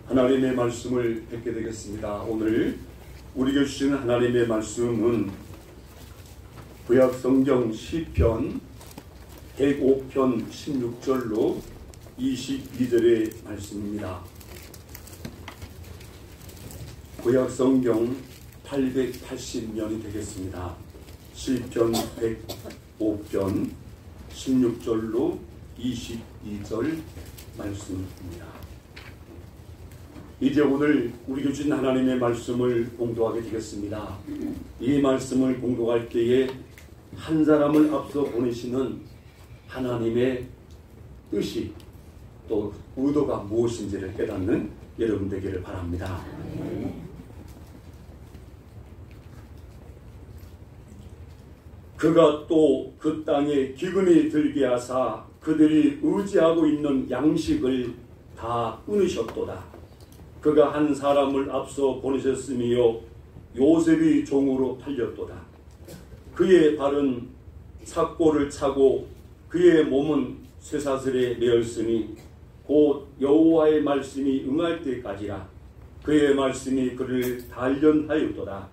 하나님의 말씀을 뵙게 되겠습니다. 오늘 우리에게 주신 하나님의 말씀은 구약성경 시편 105편 16절로 22절의 말씀입니다. 구약성경 880년이 되겠습니다. 시편 105편 16절로 22절 말씀입니다. 이제 오늘 우리에게 주신 하나님의 말씀을 공독하게 되겠습니다. 이 말씀을 공독할 때에 한 사람을 앞서 보내시는 하나님의 뜻이 또 의도가 무엇인지를 깨닫는 여러분 되기를 바랍니다. 그가 또 그 땅에 기근이 들게 하사 그들이 의지하고 있는 양식을 다 끊으셨도다. 그가 한 사람을 앞서 보내셨으며 요셉이 종으로 팔렸도다. 그의 발은 삭고를 차고 그의 몸은 쇠사슬에 매었으니 곧 여호와의 말씀이 응할 때까지라. 그의 말씀이 그를 단련하였도다.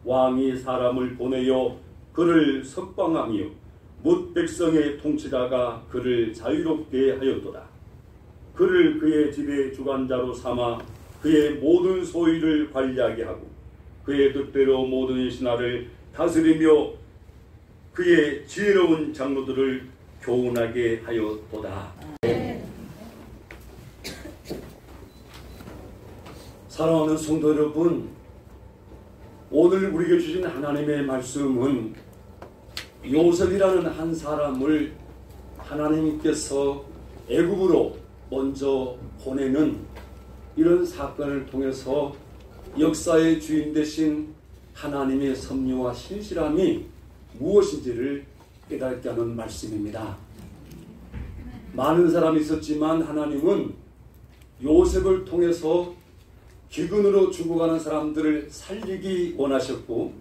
왕이 사람을 보내어 그를 석방하며 뭇 백성의 통치자가 그를 자유롭게 하였도다. 그를 그의 집의 주관자로 삼아 그의 모든 소유를 관리하게 하고 그의 뜻대로 모든 신하를 다스리며 그의 지혜로운 장로들을 교훈하게 하였도다. 사랑하는 성도 여러분, 오늘 우리에게 주신 하나님의 말씀은 요셉이라는 한 사람을 하나님께서 애굽으로 먼저 보내는 이런 사건을 통해서 역사의 주인 되신 하나님의 섭리와 신실함이 무엇인지를 깨닫게 하는 말씀입니다. 많은 사람이 있었지만 하나님은 요셉을 통해서 기근으로 죽어가는 사람들을 살리기 원하셨고,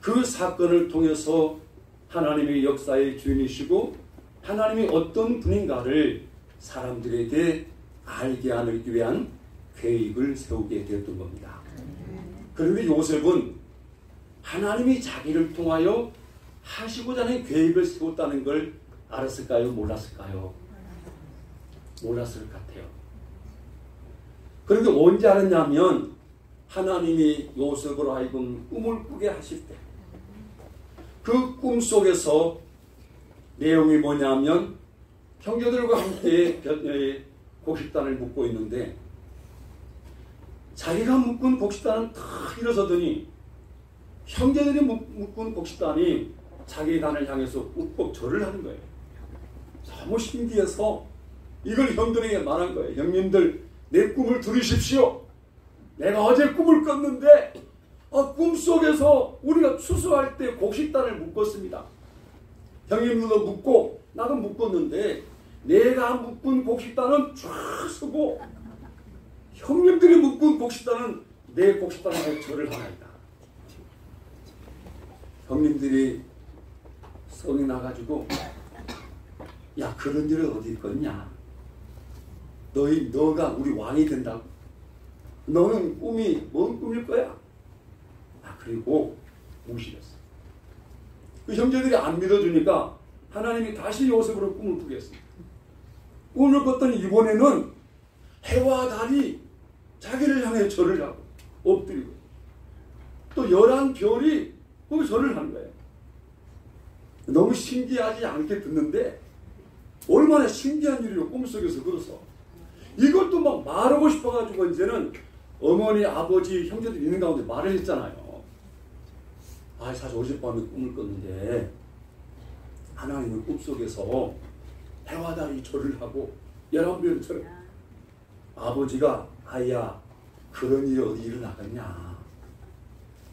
그 사건을 통해서 하나님의 역사의 주인이시고 하나님이 어떤 분인가를 사람들에게 알게 하기 위한 계획을 세우게 되었던 겁니다. 그런데 요셉은 하나님이 자기를 통하여 하시고자 하는 계획을 세웠다는 걸 알았을까요? 몰랐을까요? 몰랐을 것 같아요. 그런데 언제 알았냐면 하나님이 요셉으로 하여금 꿈을 꾸게 하실 때, 그 꿈 속에서 내용이 뭐냐면 형제들과 함께 곡식단을 묶고 있는데 자기가 묶은 곡식단은 다 일어서더니 형제들이 묶은 곡식단이 자기 단을 향해서 꾹꾹 절을 하는 거예요. 너무 신기해서 이걸 형들에게 말한 거예요. 형님들, 내 꿈을 들으십시오. 내가 어제 꿈을 꿨는데 꿈속에서 우리가 추수할 때 곡식단을 묶었습니다. 형님들도 묶고 나도 묶었는데 내가 묶은 곡식단은 쫙 서고 형님들이 묶은 곡식단은 내 곡식단에 절을 하나이다. 형님들이 성이 나가지고 야, 그런 일은 어디 있겠냐? 너가 우리 왕이 된다고? 너는 꿈이 뭔 꿈일 거야? 그리고 무시했어. 그 형제들이 안 믿어주니까 하나님이 다시 요셉으로 꿈을 꾸게 했습니다. 꿈을 꿨더니 이번에는 해와 달이 자기를 향해 절을 하고 엎드리고 또 11별이 거기 절을 하는 거예요. 너무 신기하지 않게 듣는데 얼마나 신기한 일이요. 꿈속에서 그래서 이걸 또 막 말하고 싶어가지고 이제는 어머니, 아버지, 형제들 있는 가운데 말을 했잖아요. 사실 어젯밤에 꿈을 꿨는데 하나님은 꿈속에서 해와 달이 절을 하고 11별이 절을. 아버지가 아이야, 그런 일이 어디 일어나겠냐.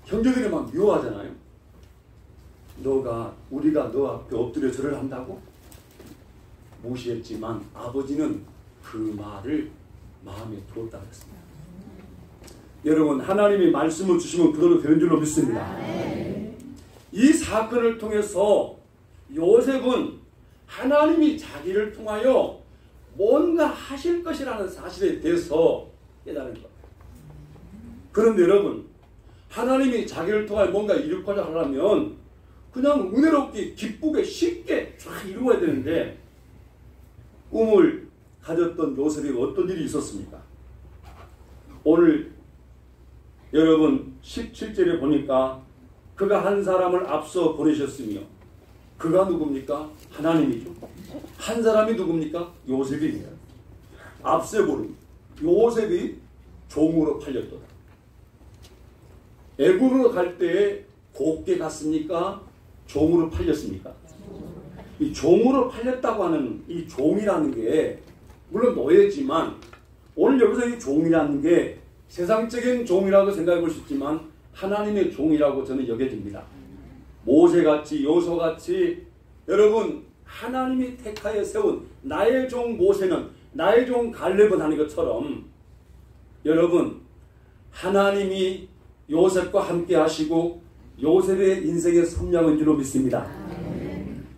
형제들이 막 미워하잖아요. 우리가 너 앞에 엎드려 절을 한다고? 무시했지만 아버지는 그 말을 마음에 두었다고 했습니다. 여러분, 하나님이 말씀을 주시면 그대로 되는 줄로 믿습니다. 이 사건을 통해서 요셉은 하나님이 자기를 통하여 뭔가 하실 것이라는 사실에 대해서 깨달은 것. 그런데 여러분, 하나님이 자기를 통해 뭔가 이루고자 하려면 그냥 은혜롭게 기쁘게 쉽게 쫙 이루어야 되는데 꿈을 가졌던 요셉이 어떤 일이 있었습니까? 오늘 여러분 17절에 보니까 그가 한 사람을 앞서 보내셨으며 그가 누굽니까? 하나님이죠. 한 사람이 누굽니까? 요셉입니다. 앞서 보는 요셉이 종으로 팔렸더라. 애굽으로 갈 때 곱게 갔습니까? 종으로 팔렸습니까? 이 종으로 팔렸다고 하는 이 종이라는 게 물론 노예지만 오늘 여기서 이 종이라는 게 세상적인 종이라고 생각해 볼 수 있지만 하나님의 종이라고 저는 여겨집니다. 모세같이 요소같이 여러분 하나님이 택하여 세운 나의 종 모세는 나의 종 갈렙은 하는 것처럼 여러분 하나님이 요셉과 함께 하시고 요셉의 인생의 섭량인 줄로 믿습니다.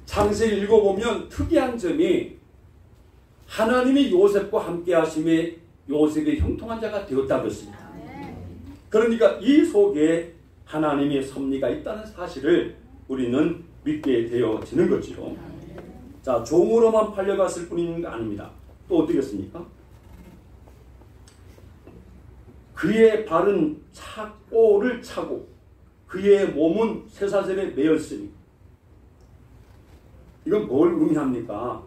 창세기 읽어보면 특이한 점이 하나님이 요셉과 함께 하심에 요셉이 형통한 자가 되었다고 했습니다. 그러니까 이 속에 하나님의 섭리가 있다는 사실을 우리는 믿게 되어지는 거죠. 자, 종으로만 팔려갔을 뿐인 거 아닙니다. 또 어떻게 했습니까? 그의 발은 착고를 차고 그의 몸은 쇠사슬에 매였으니 이건 뭘 의미합니까?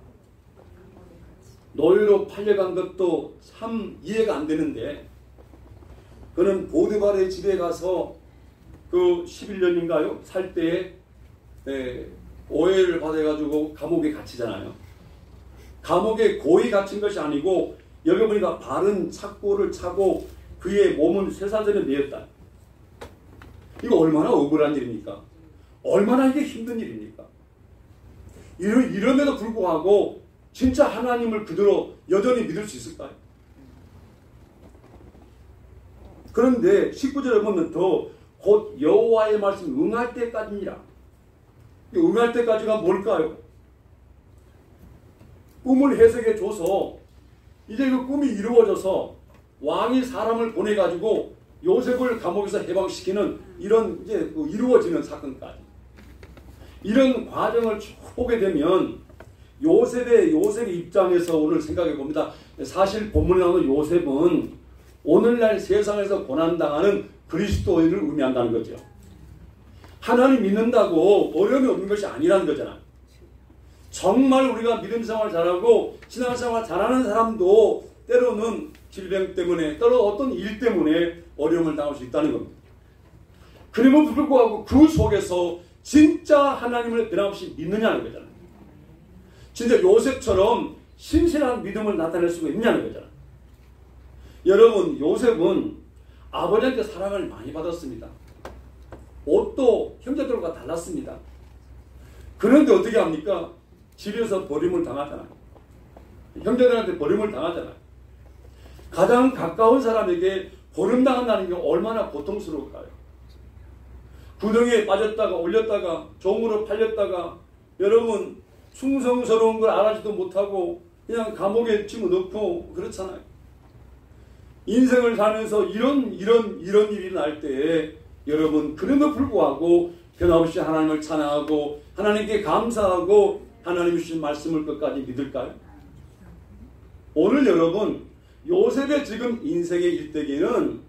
노예로 팔려간 것도 참 이해가 안 되는데 그는 보드발의 집에 가서 그 11년인가요? 살 때에 오해를 받아가지고 감옥에 갇히잖아요. 감옥에 고이 갇힌 것이 아니고 여기 보니까 발은 착고를 차고 그의 몸은 쇠사슬에 매였다. 이거 얼마나 억울한 일입니까? 얼마나 이게 힘든 일입니까? 이럼에도 불구하고 진짜 하나님을 그대로 여전히 믿을 수 있을까요? 그런데 19절에 보면 더 곧 여호와의 말씀 응할 때까지니라. 응할 때까지가 뭘까요? 꿈을 해석해 줘서 이제 그 꿈이 이루어져서 왕이 사람을 보내가지고 요셉을 감옥에서 해방시키는 이런 이제 이루어지는 사건까지 이런 과정을 쭉 보게 되면 요셉의 입장에서 오늘 생각해 봅니다. 사실 본문에 나오는 요셉은 오늘날 세상에서 고난당하는 그리스도인을 의미한다는 거죠. 하나님 믿는다고 어려움이 없는 것이 아니라는 거잖아. 정말 우리가 믿음 생활 잘하고 신앙 생활 잘하는 사람도 때로는 질병 때문에 때로 어떤 일 때문에 어려움을 당할 수 있다는 겁니다. 그럼에도 불구하고 그 속에서 진짜 하나님을 변함없이 믿느냐는 거잖아요. 진짜 요셉처럼 신실한 믿음을 나타낼 수가 있냐는 거잖아요. 여러분 요셉은 아버지한테 사랑을 많이 받았습니다. 옷도 형제들과 달랐습니다. 그런데 어떻게 합니까? 집에서 버림을 당하잖아요. 형제들한테 버림을 당하잖아요. 가장 가까운 사람에게 버림당한다는 게 얼마나 고통스러울까요? 구덩이에 빠졌다가 올렸다가 종으로 팔렸다가 여러분 충성스러운 걸 알아지도 못하고 그냥 감옥에 집어넣고 그렇잖아요. 인생을 살면서 이런 일이 날 때 여러분 그럼에도 불구하고 변함없이 하나님을 찬양하고 하나님께 감사하고 하나님이 주신 말씀을 끝까지 믿을까요? 오늘 여러분 요셉의 지금 인생의 일대기는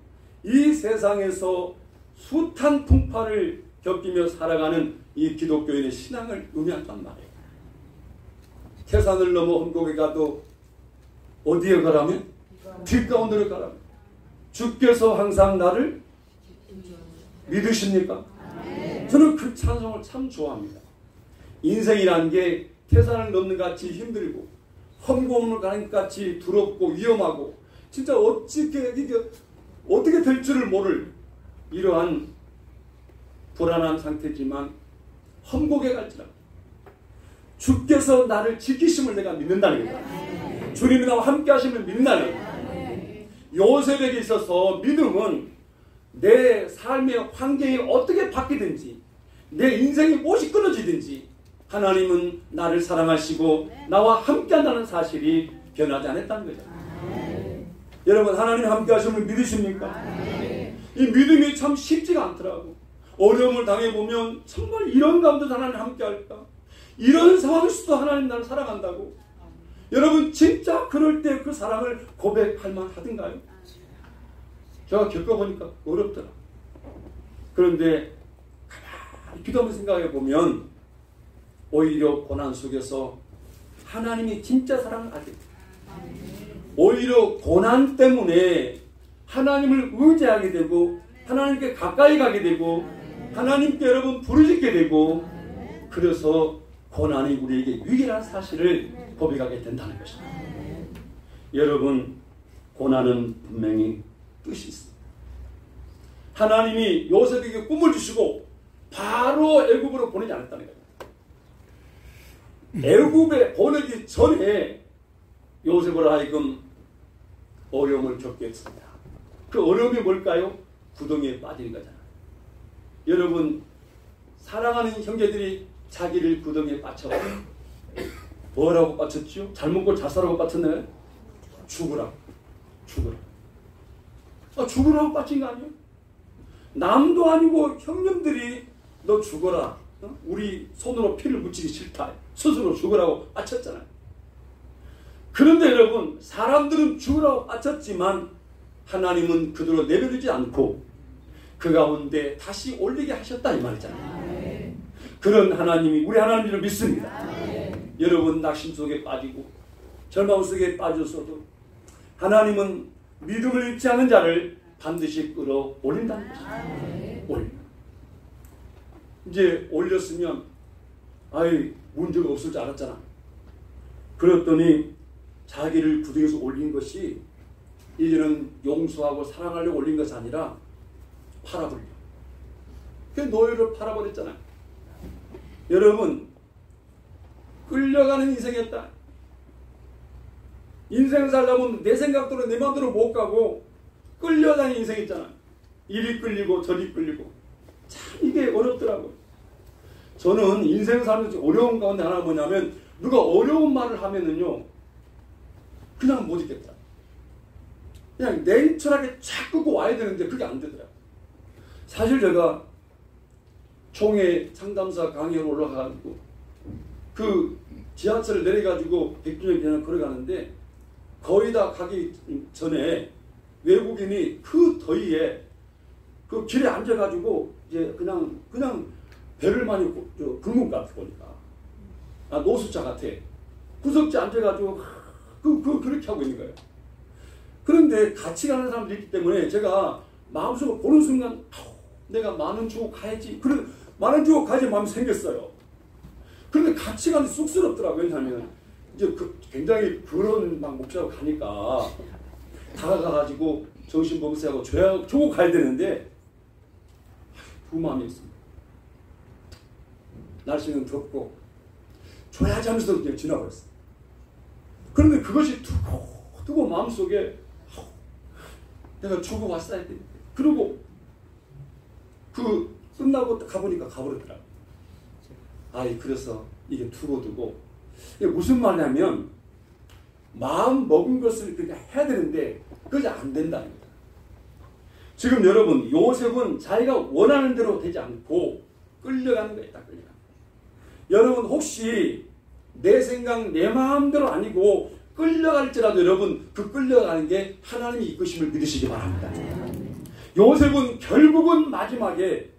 이 세상에서 숱한 풍파를 겪으며 살아가는 이 기독교인의 신앙을 의미한단 말이에요. 태산을 넘어 험곡에 가도 어디에 가라면? 뒷가운데로 가라면. 주께서 항상 나를 믿으십니까? 저는 그 찬송을 참 좋아합니다. 인생이라는 게 태산을 넘는 같이 힘들고 험곡을 가는 것 같이 두렵고 위험하고 진짜 어떻게 될 줄을 모를 이러한 불안한 상태지만 험곡에 갈지라도 주께서 나를 지키심을 내가 믿는다는 거다. 주님이 나와 함께 하심을 믿는다는 거다. 요셉에게 있어서 믿음은 내 삶의 환경이 어떻게 바뀌든지 내 인생이 무엇이 끊어지든지 하나님은 나를 사랑하시고 나와 함께 한다는 사실이 변하지 않았다는 거죠. 여러분 하나님 함께 하심을 믿으십니까? 이 믿음이 참 쉽지가 않더라고. 어려움을 당해보면 정말 이런 가운데서 하나님 함께 할까? 이런 상황에서도 하나님 나를 사랑한다고? 여러분 진짜 그럴 때 그 사랑을 고백할 만하던가요? 제가 겪어보니까 어렵더라. 그런데 가만히 기도하면서 생각해보면 오히려 고난 속에서 하나님이 진짜 사랑을 알게 돼요. 오히려 고난 때문에 하나님을 의지하게 되고 하나님께 가까이 가게 되고 하나님께 여러분 부르짖게 되고 그래서 고난이 우리에게 위기라는 사실을 고백하게 된다는 것입니다. 여러분 고난은 분명히 뜻이 있습니다. 하나님이 요셉에게 꿈을 주시고 바로 애굽으로 보내지 않았다는 거예요. 애굽에 보내기 전에 요셉을 하여금 어려움을 겪게 했습니다. 그 어려움이 뭘까요? 구덩이에 빠지는 거잖아요. 여러분 사랑하는 형제들이 자기를 구덩이에 빠쳐 뭐라고 빠쳤죠? 잘 먹고 잘 살라고 빠쳤네. 죽으라. 죽으라고 빠진 거 아니에요? 남도 아니고 형님들이 너 죽어라. 우리 손으로 피를 묻히기 싫다. 스스로 죽으라고 빠쳤잖아요. 그런데 여러분 사람들은 죽으라고 빠쳤지만 하나님은 그대로 내버리지 않고 그 가운데 다시 올리게 하셨다 이 말이잖아요. 그런 하나님이 우리 하나님을 믿습니다. 여러분 낙심 속에 빠지고 절망 속에 빠졌어도 하나님은 믿음을 잃지 않은 자를 반드시 끌어올린다는 것입니다. 이제 올렸으면 문제가 없을 줄 알았잖아. 그랬더니 자기를 구덩이에서 올린 것이 이제는 용서하고 사랑하려고 올린 것이 아니라 팔아버려. 그 노예를 팔아버렸잖아요. 여러분 끌려가는 인생이었다. 인생 살다 보면 내 생각대로 내 마음대로 못 가고 끌려다니는 인생이 있잖아요. 이리 끌리고 저리 끌리고 참 이게 어렵더라고요. 저는 인생 살면서 어려운 가운데 하나가 뭐냐면 누가 어려운 말을 하면은요 그냥 못 있겠다. 그냥 냉철하게 쫙 끄고 와야 되는데 그게 안 되더라고요. 사실 제가 총회 상담사 강의로 올라가고 그 지하철을 내려가지고 백준영 그냥 걸어가는데 거의 다 가기 전에 외국인이 그 더위에 그 길에 앉아가지고 이제 그냥 배를 많이 긁은 것 같아 보니까 노숙자 같아. 구석지 앉아가지고 그렇게 하고 있는 거예요. 그런데 같이 가는 사람들이 있기 때문에 제가 마음속으로 보는 순간 내가 10,000원 주고 가야지. 그래 10,000원 주고 가야지 마음이 생겼어요. 그런데 같이 가는 쑥스럽더라고요. 왜냐하면 이제 굉장히 그런 목적으로 가니까 다가가가지고 정신봉쇄하고 주고 가야 되는데 두 마음이 있습니다. 날씨는 덥고 줘야지 하면서 그냥 지나버렸어요. 그런데 그것이 두고 마음속에 내가 주고 왔어야 되는데 그리고 끝나고 가보니까 가버렸더라고요. 그래서 이게 두고 이게 무슨 말이냐면 마음 먹은 것을 그냥 해야 되는데 그것이 안 된다는 거예요. 지금 여러분 요셉은 자기가 원하는 대로 되지 않고 끌려가는 거예요. 딱 끌려가는 거예요. 여러분 혹시 내 생각 내 마음대로 아니고 끌려갈지라도 여러분 그 끌려가는 게 하나님이 이끄심을 믿으시기 바랍니다. 요셉은 결국은 마지막에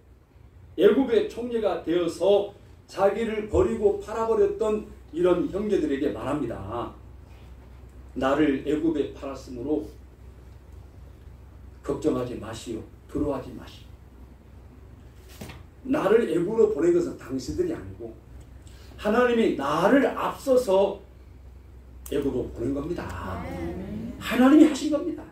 애굽의 총리가 되어서 자기를 버리고 팔아버렸던 이런 형제들에게 말합니다. 나를 애굽에 팔았으므로 걱정하지 마시오. 두려워하지 마시오. 나를 애굽으로 보낸 것은 당신들이 아니고 하나님이 나를 앞서서 애굽으로 보낸 겁니다. 하나님이 하신 겁니다.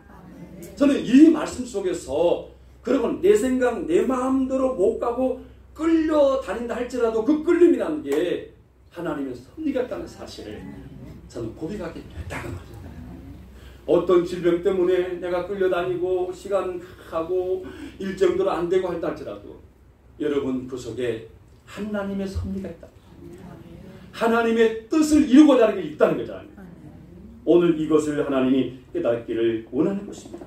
저는 이 말씀 속에서 그러면 내 생각 내 마음대로 못 가고 끌려다닌다 할지라도 그 끌림이라는 게 하나님의 섭리가 있다는 사실을 저는 고백하게 됐다는 거죠. 어떤 질병 때문에 내가 끌려다니고 시간하고 일정대로 안 되고 한다 할지라도 여러분 그 속에 하나님의 섭리가 있다. 하나님의 뜻을 이루고자 하는 게 있다는 거잖아요. 오늘 이것을 하나님이 깨닫기를 원하는 것입니다.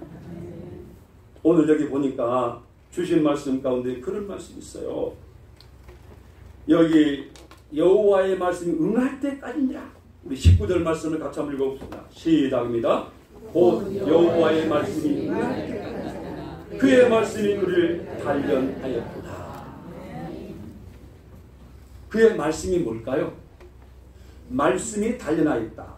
오늘 여기 보니까 주신 말씀 가운데 그런 말씀이 있어요. 여기 여호와의 말씀이 응할 때까지냐. 우리 19절 말씀을 같이 한번 읽어봅시다. 시작입니다. 곧 여호와의 말씀이 응할 때까지나 그의 말씀이 그를 단련하였구나. 그의 말씀이 뭘까요? 말씀이 단련하였다.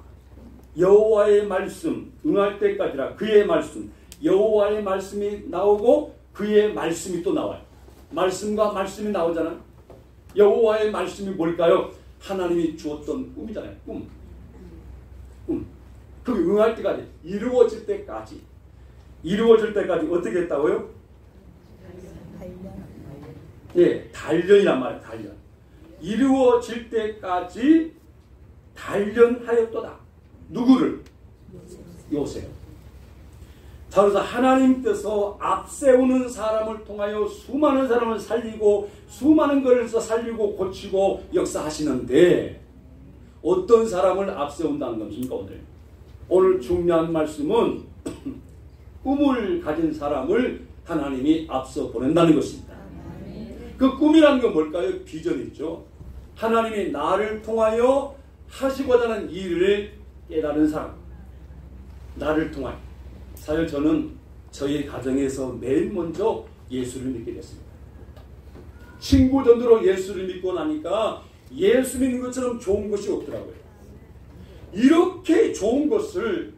여호와의 말씀 응할 때까지라. 그의 말씀, 여호와의 말씀이 나오고 그의 말씀이 또 나와요. 말씀과 말씀이 나오잖아요. 여호와의 말씀이 뭘까요? 하나님이 주었던 꿈이잖아요. 꿈. 그게 응할 때까지, 이루어질 때까지. 이루어질 때까지 어떻게 했다고요? 예, 단련이란 말이에요. 단련. 이루어질 때까지 단련하였도다. 누구를? 요셉. 자, 그래서 하나님께서 앞세우는 사람을 통하여 수많은 사람을 살리고 수많은 것을 살리고 고치고 역사하시는데 어떤 사람을 앞세운다는 것입니까? 오늘 중요한 말씀은 꿈을 가진 사람을 하나님이 앞서 보낸다는 것입니다. 그 꿈이라는 건 뭘까요? 비전이죠. 하나님이 나를 통하여 하시고자 하는 일을 깨달은 사람. 나를 통하여. 사실 저는 저희 가정에서 매일 먼저 예수를 믿게 됐습니다. 친구 전도로 예수를 믿고 나니까 예수 믿는 것처럼 좋은 것이 없더라고요. 이렇게 좋은 것을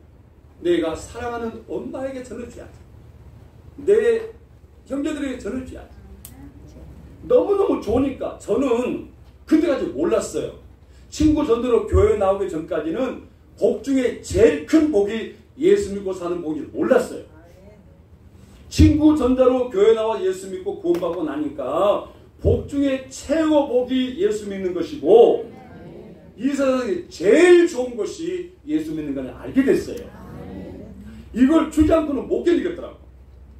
내가 사랑하는 엄마에게 전해줘야지. 내 형제들에게 전해줘야지. 너무너무 좋으니까 저는 그때까지 몰랐어요. 친구 전도로 교회 나오기 전까지는 복 중에 제일 큰 복이 예수 믿고 사는 복이 몰랐어요. 친구 전도로 교회 나와 예수 믿고 구원받고 나니까 복 중에 최고 복이 예수 믿는 것이고 이 세상에 제일 좋은 것이 예수 믿는 걸 알게 됐어요. 이걸 주지 않고는 못 견디겠더라고.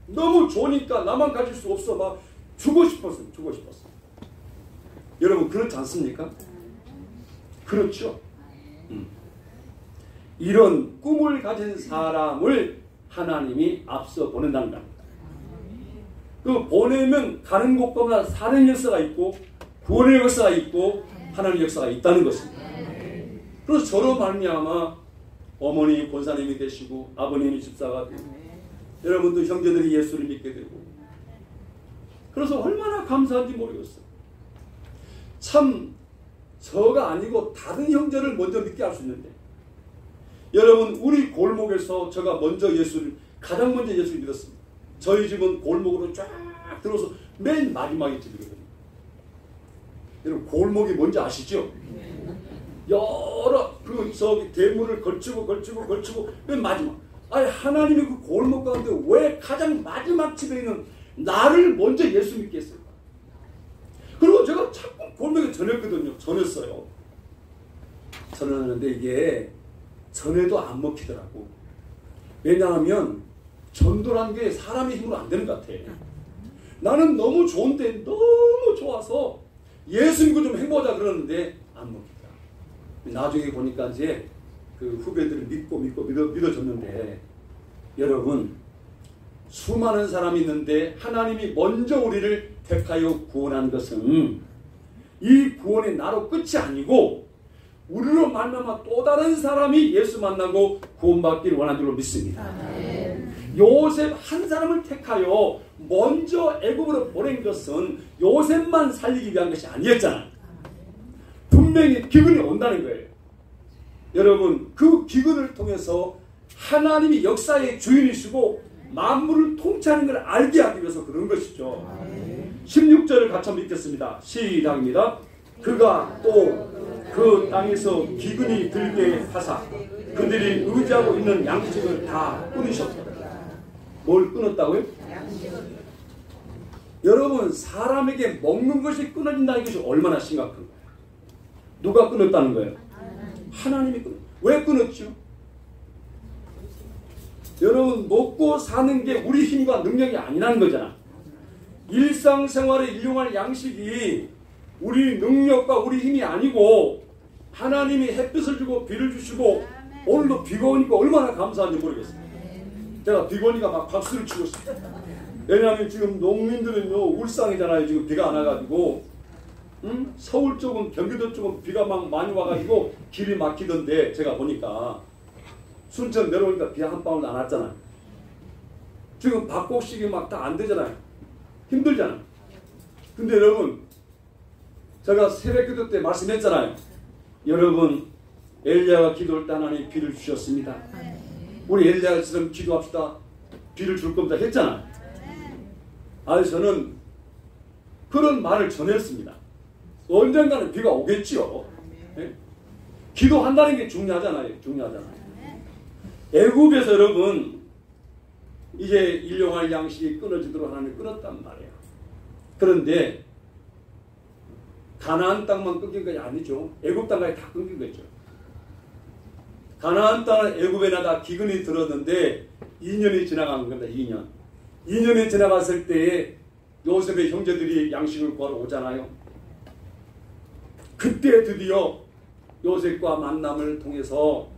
너무 좋으니까 나만 가질 수 없어. 막 주고 싶었어요. 여러분 그렇지 않습니까? 그렇죠. 이런 꿈을 가진 사람을 하나님이 앞서 보낸다는 겁니다. 그 보내면 가는 곳마다 사는 역사가 있고 구원의 역사가 있고 하나님의 역사가 있다는 것입니다. 그래서 저로 말미암아 어머니 권사님이 되시고 아버님이 집사가 되고 여러분도 형제들이 예수를 믿게 되고 그래서 얼마나 감사한지 모르겠어요. 참 저가 아니고 다른 형제를 먼저 믿게 할 수 있는데 여러분 우리 골목에서 제가 가장 먼저 예수를 믿었습니다. 저희 집은 골목으로 쫙 들어서 맨 마지막에 집이거든요. 여러분 골목이 뭔지 아시죠? 여러 저기 대문을 걸치고 맨 마지막. 아니 하나님이 그 골목 가운데 왜 가장 마지막 집에 있는 나를 먼저 예수 믿게 했을까? 그리고 제가 자꾸 골목에 전했어요. 전했는데 이게 전에도 안 먹히더라고. 왜냐하면 전도란 게 사람의 힘으로 안 되는 것 같아. 나는 너무 좋은데 너무 좋아서 예수 믿고 좀 해보자 그러는데 안 먹히더라. 나중에 보니까 이제 그 후배들을 믿어줬는데 여러분 수많은 사람이 있는데 하나님이 먼저 우리를 택하여 구원한 것은 이 구원이 나로 끝이 아니고 우리로 만나면 또 다른 사람이 예수 만나고 구원받기를 원하는 줄로 믿습니다. 요셉 한 사람을 택하여 먼저 애굽으로 보낸 것은 요셉만 살리기 위한 것이 아니었잖아요. 분명히 기근이 온다는 거예요. 여러분 그 기근을 통해서 하나님이 역사의 주인이시고 만물을 통치하는 걸 알게 하기 위해서 그런 것이죠. 16절을 같이 한번 읽겠습니다. 시작입니다. 그가 또 그 땅에서 기근이 들게 하사 그들이 의지하고 있는 양식을 다 끊으셨다. 뭘 끊었다고요? 여러분 사람에게 먹는 것이 끊어진다는 것이 얼마나 심각한 거예요. 누가 끊었다는 거예요? 하나님이 왜 끊었죠? 여러분 먹고 사는 게 우리 힘과 능력이 아니라는 거잖아. 일상생활에 일용할 양식이 우리 능력과 우리 힘이 아니고 하나님이 햇빛을 주고 비를 주시고 오늘도 비가 오니까 얼마나 감사한지 모르겠어요. 제가 비가 오니까 막 박수를 치고 있어요. 왜냐하면 지금 농민들은요, 울상이잖아요. 지금 비가 안 와가지고, 서울 쪽은, 경기도 쪽은 비가 막 많이 와가지고 길이 막히던데, 제가 보니까 순천 내려오니까 비 한 방울도 안 왔잖아요. 지금 밭곡식이 막 다 안 되잖아요. 힘들잖아요. 근데 여러분, 제가 새벽기도 때 말씀했잖아요. 여러분, 엘리야가 기도할 때 하나님 비를 주셨습니다. 우리 엘리야처럼 기도합시다. 비를 줄 겁니다 했잖아요. 저는 그런 말을 전했습니다. 언젠가는 비가 오겠지요. 네? 기도한다는 게 중요하잖아요. 애굽에서 여러분, 이제 일용할 양식이 끊어지도록 하나님이 끊었단 말이에요. 그런데 가나안 땅만 끊긴 것이 아니죠. 애굽 땅까지 다 끊긴 거죠. 가나안 땅은 애굽에 나가 기근이 들었는데 2년이 지나간 겁니다. 2년이 지나갔을 때에 요셉의 형제들이 양식을 구하러 오잖아요. 그때 드디어 요셉과 만남을 통해서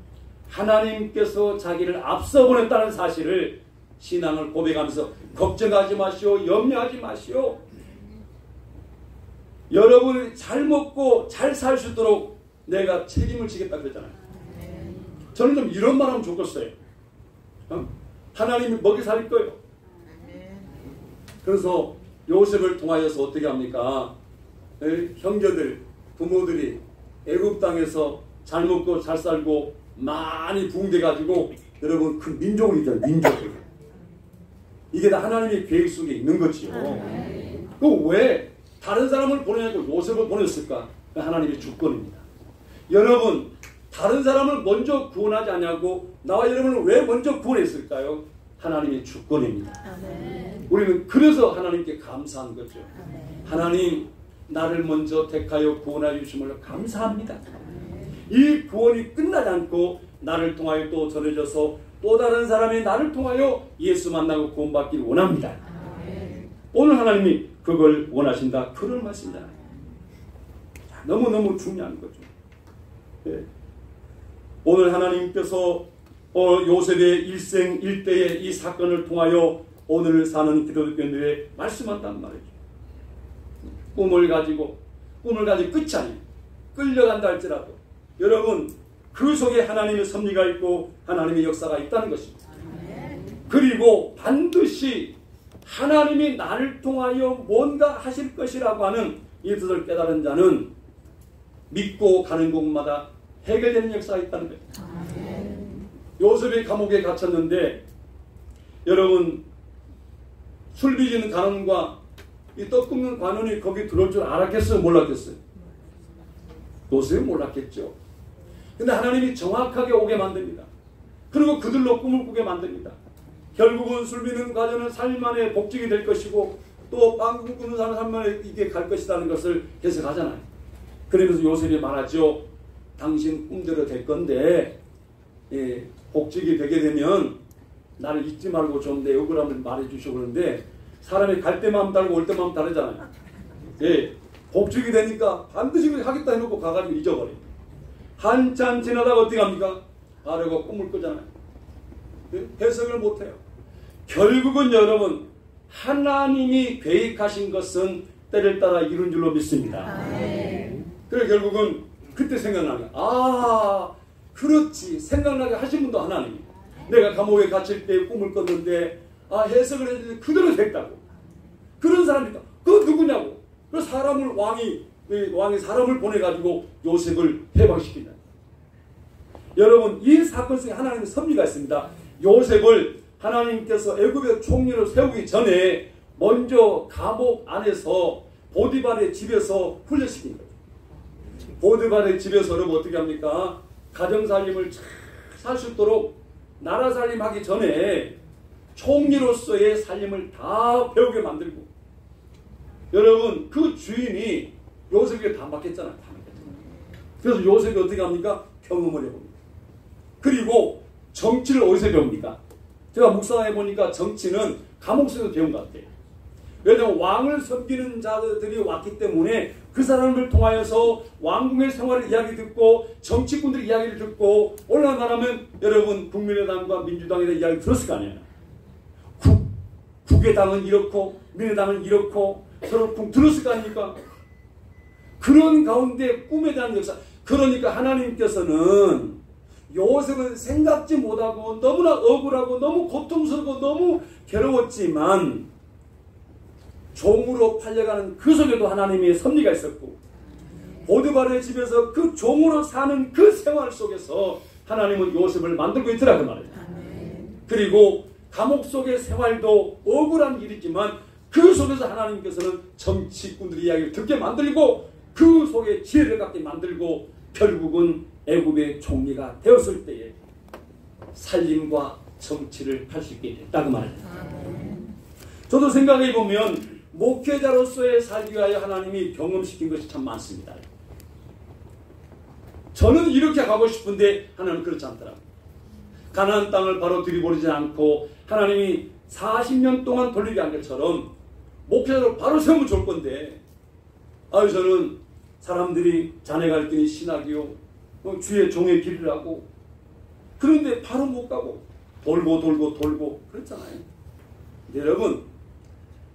하나님께서 자기를 앞서 보냈다는 사실을 신앙을 고백하면서 걱정하지 마시오, 염려하지 마시오. 여러분이 잘 먹고 잘 살 수 있도록 내가 책임을 지겠다 그랬잖아요. 저는 좀 이런 말 하면 좋겠어요. 하나님이 먹이 살릴 거예요. 그래서 요셉을 통하여서 어떻게 합니까? 형제들, 부모들이 애굽 땅에서 잘 먹고 잘 살고 많이 부흥돼가지고 여러분 큰 민족이 있잖아요. 민족이. 이게 다 하나님의 계획 속에 있는 거지요. 그 왜 다른 사람을 보내고 요셉을 보냈을까? 하나님의 주권입니다. 여러분, 다른 사람을 먼저 구원하지 않냐고 나와 여러분을 왜 먼저 구원했을까요? 하나님의 주권입니다. 우리는 그래서 하나님께 감사한 거죠. 하나님, 나를 먼저 택하여 구원하여 주심을 감사합니다. 이 구원이 끝나지 않고 나를 통하여 또 전해져서 또 다른 사람이 나를 통하여 예수 만나고 구원받기를 원합니다. 오늘 하나님이 그걸 원하신다. 그런 말씀이잖아요. 너무너무 중요한 거죠. 네. 오늘 하나님께서 요셉의 일생 일대의 이 사건을 통하여 오늘 사는 기독교인들의 말씀한단 말이죠. 꿈을 가지고 끝이 아니에요. 끌려간다 할지라도 여러분 그 속에 하나님의 섭리가 있고 하나님의 역사가 있다는 것입니다. 그리고 반드시 하나님이 나를 통하여 뭔가 하실 것이라고 하는 이 뜻을 깨달은 자는 믿고 가는 곳마다 해결되는 역사가 있다는 거예요. 요셉이 감옥에 갇혔는데 여러분 술 빚는 관원과 이 떡 굽는 관원이 거기 들어올 줄 알았겠어요? 몰랐겠어요? 요셉이 몰랐겠죠. 근데 하나님이 정확하게 오게 만듭니다. 그리고 그들로 꿈을 꾸게 만듭니다. 결국은 술 빚는 관원은 3일 만에 복직이 될 것이고 또 빵 굽는 사람은 3일 만에 이게 갈 것이라는 것을 해석하잖아요. 그러면서 요셉이 말하죠. 당신 꿈대로 될 건데 복직이 되게 되면 나를 잊지 말고 좀 내 억울함을 말해 주시고 그러는데 사람이 갈 때 마음 다르고 올 때 마음 다르잖아요. 복직이 되니까 반드시 하겠다 해놓고 가가지고 잊어버려요. 한참 지나다가 어떻게 합니까? 아래가 꿈을 꾸잖아요. 해석을 못해요. 결국은 여러분 하나님이 계획하신 것은 때를 따라 이룬 줄로 믿습니다. 그래서 결국은 그때 생각나게 그렇지 생각나게 하신 분도 하나님. 내가 감옥에 갇힐 때 꿈을 꿨는데 해석을 했는데 그대로 됐다고. 그런 사람이 있다. 그거 누구냐고. 그 사람을 왕이 사람을 보내가지고 요셉을 해방시킨다. 여러분 이 사건 속에 하나님의 섭리가 있습니다. 요셉을 하나님께서 애굽의 총리로 세우기 전에 먼저 감옥 안에서 보디발의 집에서 훈련시킨 거예요. 보디발의 집에서 여러분 어떻게 합니까? 가정살림을 잘 살 수 있도록 나라 살림하기 전에 총리로서의 살림을 다 배우게 만들고 여러분 그 주인이 요셉에게 다 맡겼잖아요. 그래서 요셉이 어떻게 합니까? 경험을 해봅니다. 그리고 정치를 어디서 배웁니까? 제가 묵상해 보니까 정치는 감옥에서 배운 것 같아요. 왜냐하면 왕을 섬기는 자들이 왔기 때문에 그 사람을 통하여서 왕궁의 생활을 이야기 듣고 정치꾼들의 이야기를 듣고 올라가면 여러분 국민의당과 민주당에 대한 이야기 들었을 거 아니에요. 국의 당은 이렇고 민의당은 이렇고 서로 들었을 거 아닙니까? 그런 가운데 꿈에 대한 역사. 그러니까 하나님께서는 요셉은 생각지 못하고 너무나 억울하고 너무 고통스럽고 너무 괴로웠지만 종으로 팔려가는 그 속에도 하나님의 섭리가 있었고 보디발의 집에서 그 종으로 사는 그 생활 속에서 하나님은 요셉을 만들고 있더라 그 말이에요. 그리고 감옥 속의 생활도 억울한 일이지만 그 속에서 하나님께서는 정치꾼들의 이야기를 듣게 만들고 그 속에 지혜를 갖게 만들고 결국은 애굽의 총리가 되었을 때에 살림과 정치를 할 수 있게 됐다 그 말입니다. 저도 생각해 보면 목회자로서의 살기 위하여 하나님이 경험시킨 것이 참 많습니다. 저는 이렇게 가고 싶은데 하나님은 그렇지 않더라고요. 가나안 땅을 바로 들이버리지 않고 하나님이 40년 동안 돌리게 한 것처럼 목회자로 바로 세우면 좋을 건데 저는 사람들이 자네가 했더니 신학이요 주의 종의 길을 하고 그런데 바로 못 가고 돌고 그랬잖아요. 여러분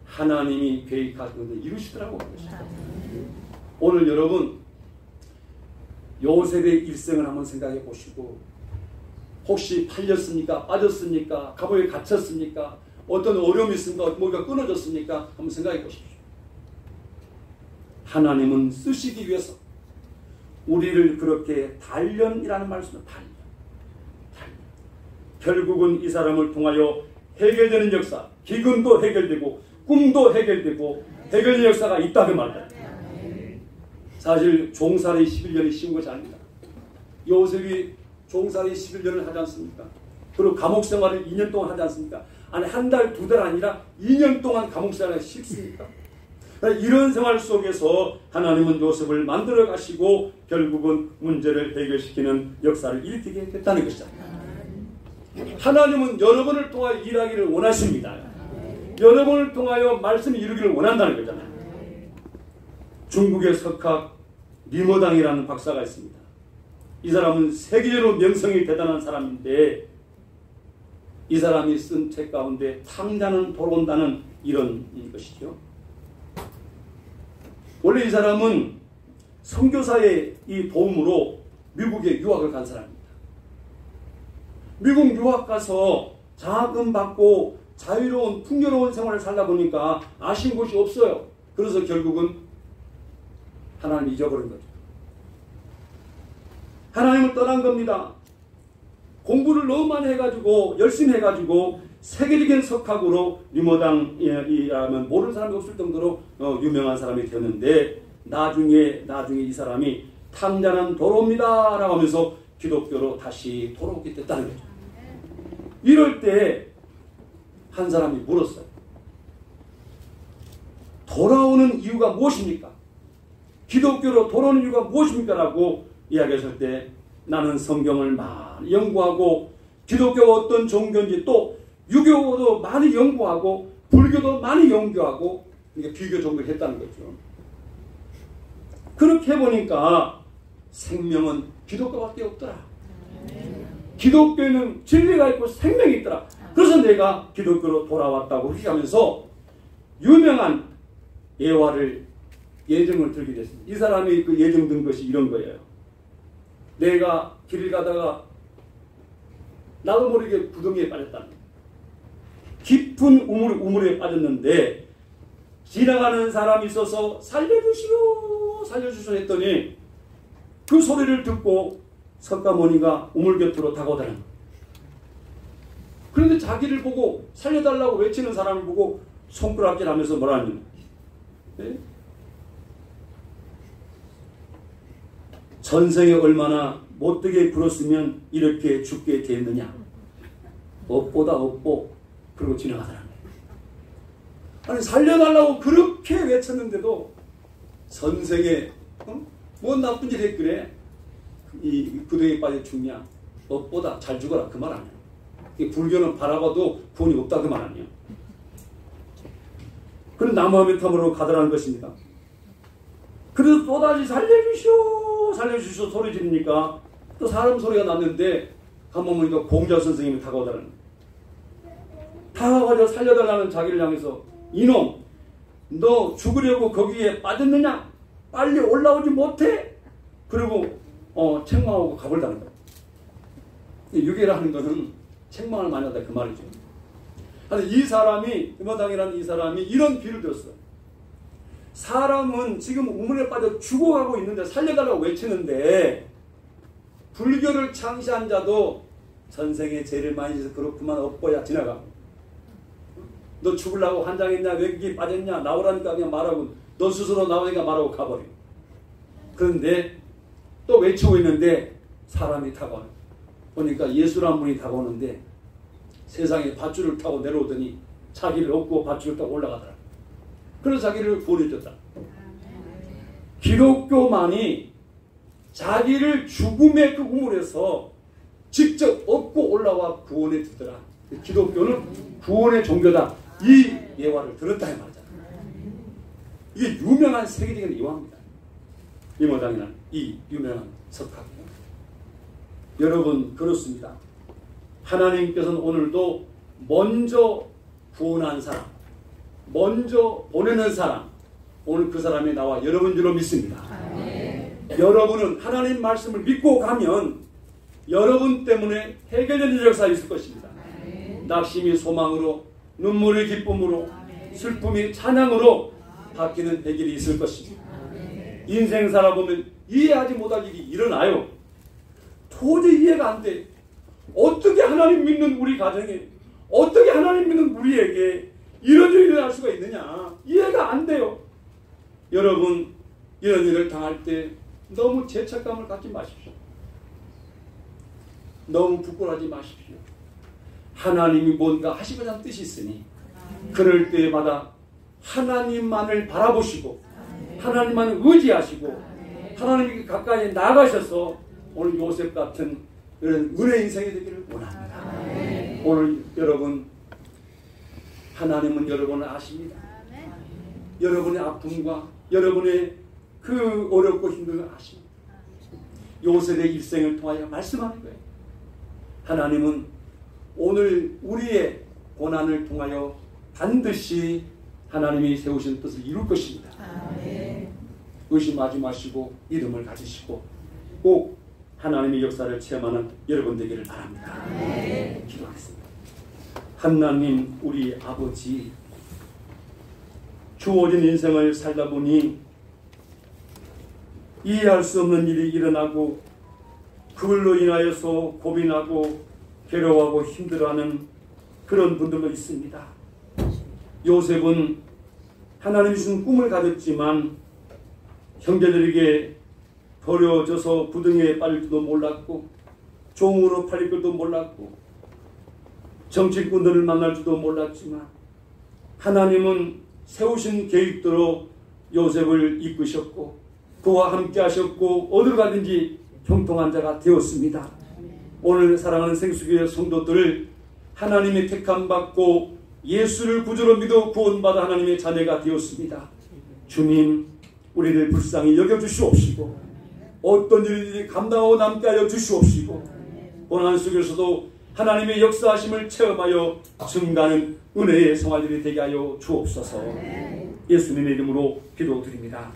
하나님이 계획하신 것을 이루시더라고. 오늘 여러분 요셉의 일생을 한번 생각해 보시고 혹시 팔렸습니까? 빠졌습니까? 감옥에 갇혔습니까? 어떤 어려움이 있습니까? 뭐가 끊어졌습니까? 한번 생각해 보십시오. 하나님은 쓰시기 위해서 우리를 그렇게 단련이라는 말씀은 단련. 결국은 이 사람을 통하여 해결되는 역사, 기근도 해결되고 꿈도 해결되고 해결의 역사가 있다 그 말이다. 사실 종살이 11년이 쉬운 것이 아닙니다. 요셉이 종살이 11년을 하지 않습니까? 그리고 감옥 생활을 2년 동안 하지 않습니까? 아니 한 달, 두 달 아니라 2년 동안 감옥 생활을 쉽습니까? 이런 생활 속에서 하나님은 요셉을 만들어 가시고 결국은 문제를 해결시키는 역사를 일으키게 됐다는 것이잖아요. 하나님은 여러분을 통하여 일하기를 원하십니다. 여러분을 통하여 말씀을 이루기를 원한다는 거잖아요. 중국의 석학 리머당이라는 박사가 있습니다. 이 사람은 세계적으로 명성이 대단한 사람인데 이 사람이 쓴 책 가운데 탕자는 돌아온다는 이런 것이죠. 원래 이 사람은 선교사의 이 도움으로 미국에 유학을 간 사람입니다. 미국 유학 가서 장학금 받고 자유로운 풍요로운 생활을 살다 보니까 아쉬운 곳이 없어요. 그래서 결국은 하나님을 잊어버린 거죠. 하나님을 떠난 겁니다. 공부를 너무 많이 해가지고 열심히 해가지고 세계적인 석학으로 리머당이라면 모르는 사람이 없을 정도로 유명한 사람이 되었는데 나중에 이 사람이 탕자는 돌아옵니다 라고 하면서 기독교로 다시 돌아오게 됐다는 거죠. 이럴 때 한 사람이 물었어요. 돌아오는 이유가 무엇입니까? 기독교로 돌아오는 이유가 무엇입니까? 라고 이야기했을 때 나는 성경을 많이 연구하고 기독교가 어떤 종교인지 또 유교도 많이 연구하고 불교도 많이 연구하고 그러니까 비교 종교를 했다는 거죠. 그렇게 해보니까 생명은 기독교밖에 없더라. 기독교에는 진리가 있고 생명이 있더라. 그래서 내가 기독교로 돌아왔다고 그렇게 하면서 유명한 예정을 들게 됐습니다. 이 사람이 그 예정 든 것이 이런 거예요. 내가 길을 가다가 나도 모르게 구덩이에 빠졌다. 깊은 우물에 빠졌는데 지나가는 사람이 있어서 살려주시오 했더니 그 소리를 듣고 석가모니가 우물 곁으로 다가오더라. 그런데 자기를 보고 살려달라고 외치는 사람을 보고 손가락질하면서 뭐라니? 네? 전생에 얼마나 못되게 굴었으면 이렇게 죽게 됐느냐? 업보다 업보. 그러고 지나가더라. 아니 살려달라고 그렇게 외쳤는데도 전생에 뭔 나쁜 짓 했그래? 이 구덩이에 빠져 죽냐? 업보다 잘 죽어라 그 말 아니야. 불교는 바라봐도 구원이 없다 그 말 아니야. 그런 나무아미탐으로 가더라는 것입니다. 그래서 또다시 살려주시오 살려주시오 소리 지르니까 또 사람 소리가 났는데 한번 보니까 공자 선생님이 다가오더라는 거예요. 다가와서 살려달라는 자기를 향해서 이놈 너 죽으려고 거기에 빠졌느냐? 빨리 올라오지 못해? 그리고 책망하고 가버리다는 거예요. 유괴라는 것은 책망을 많이 한다 그 말이죠. 이 사람이 금화당이라는 이 사람이 이런 비를 들었어요. 사람은 지금 우물에 빠져 죽어가고 있는데 살려달라고 외치는데 불교를 창시한 자도 전생에 죄를 많이 져서 그렇구만 엎어야 지나가고 너 죽으려고 환장했냐 왜 여기 빠졌냐 나오라니까 그냥 말하고 너 스스로 나오니까 말하고 가버려. 그런데 또 외치고 있는데 사람이 다가와요. 보니까 예수라는 분이 다가오는데 세상에 밧줄을 타고 내려오더니 자기를 업고 밧줄을 타고 올라가더라. 그래서 자기를 구원해줬다. 기독교만이 자기를 죽음의 그 우물에서 직접 업고 올라와 구원해 주더라. 기독교는 구원의 종교다. 이 예화를 들었다 이 말이잖아. 이게 유명한 세계적인 예화입니다. 이모당이라는 이 유명한 석학이요. 여러분 그렇습니다. 하나님께서는 오늘도 먼저 구원한 사람, 먼저 보내는 사람, 오늘 그 사람이 나와 여러분 줄로 믿습니다. 여러분은 하나님 말씀을 믿고 가면 여러분 때문에 해결되는 역사가 있을 것입니다. 낙심이 소망으로, 눈물이 기쁨으로, 슬픔이 찬양으로 바뀌는 해결이 있을 것입니다. 인생 살아보면 이해하지 못할 일이 일어나요. 도저히 이해가 안 돼. 어떻게 하나님 믿는 우리 가정에, 어떻게 하나님 믿는 우리에게 이런 일이 일어날 수가 있느냐. 이해가 안 돼요. 여러분 이런 일을 당할 때 너무 죄책감을 갖지 마십시오. 너무 부끄러워하지 마십시오. 하나님이 뭔가 하시고자 하는 뜻이 있으니 그럴 때마다 하나님만을 바라보시고 하나님만을 의지하시고 하나님께 가까이 나가셔서 오늘 요셉 같은 이런 은혜 인생이 되기를 원합니다. 오늘 여러분 하나님은 여러분을 아십니다. 여러분의 아픔과 여러분의 그 어렵고 힘든 걸 아십니다. 요셉의 일생을 통하여 말씀하는 거예요. 하나님은 오늘 우리의 고난을 통하여 반드시 하나님이 세우신 뜻을 이룰 것입니다. 의심하지 마시고 믿음을 가지시고 꼭 하나님의 역사를 체험하는 여러분 되기를 바랍니다. 기도하겠습니다. 하나님 우리 아버지, 주어진 인생을 살다 보니 이해할 수 없는 일이 일어나고 그걸로 인하여서 고민하고 괴로워하고 힘들어하는 그런 분들도 있습니다. 요셉은 하나님이 주신 꿈을 가졌지만 형제들에게 버려져서 부등에 빠질 줄도 몰랐고 종으로 팔릴 줄도 몰랐고 정치꾼들을 만날 줄도 몰랐지만 하나님은 세우신 계획대로 요셉을 이끄셨고 그와 함께 하셨고 어디로 가든지 형통한 자가 되었습니다. 오늘 사랑하는 생수교회 성도들을 하나님의 택함받고 예수를 구주로 믿어 구원받아 하나님의 자녀가 되었습니다. 주님 우리를 불쌍히 여겨주시옵시고 어떤 일이 감당하고 남게 하여 주시옵시고 고난 속에서도 하나님의 역사하심을 체험하여 증가하는 은혜의 생활들이 되게 하여 주옵소서. 예수님의 이름으로 기도드립니다.